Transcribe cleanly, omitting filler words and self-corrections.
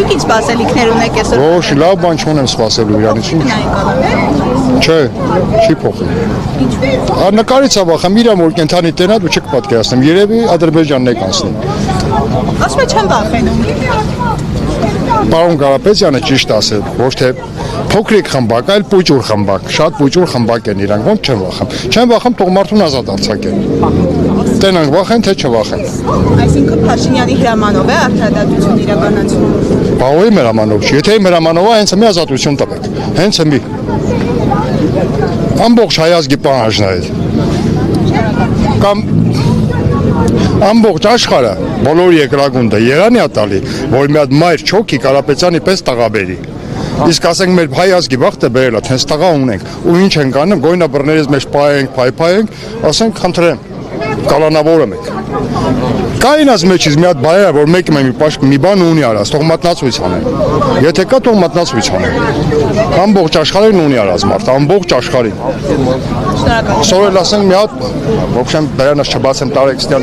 Դուք ինչ սպասելիքներ ունեք այսօր։ Ոչ, լավ բան չունեմ սպասելու իրանից։ Չէ, չի փոխել։ Նկարից ավախեմ, իրան որ կենթանի տենա դու չեք պատկերացնեմ, երևի Ադրբեջանն եք անցնում։ Ասում եմ չեմ վախենում։ Պարոն Կարապետյանը ճիշտ ասել, ոչ թե փոքրիկ խմբակ, այլ պուճուր խմբակ, շատ պուճուր խմբակ են իրանք, ոնց չեմ վախեմ։ Չեմ վախեմ, թող մարդուն ազատ արձակեն։ Տենանք վախեն, թե չվախեն։ Այսինքն Փաշինյանի հրամանով է արդարադատություն իրականացվում։ Բավոյի հրամանով չի, եթե իմ հրամանով է, հենց մի ազատություն տվեք, հենց մի։ Ամբողջ հայազգի պահանջն է։ Կամ ամբողջ աշխարհը, բոլոր երկրագունդը Երանի է տալի, որ մի հատ մայր չոքի Կարապետյանի պես տղաբերի։ Իսկ ասենք մեր հայազգի բախտը բերել է, հենց տղա ունենք, ու ինչ ենք անում, գոյնաբռներից մեջ պայենք, փայփայենք, ասենք խնդրեմ, կալանավորում եք։ Կայինած մեջից մի հատ բայ է, որ մեկը մի բան ունի արած, թող մատնացույց անեն։ Եթե կա, թող մատնացույց անեն։ Ամբողջ աշխարհին ունի արած մարդ, ամբողջ աշխարհին։ Շնորհակալ եմ։ Սորել ասենք մի հատ, ոբշեմ բերանս չբացեմ տարեքստյան։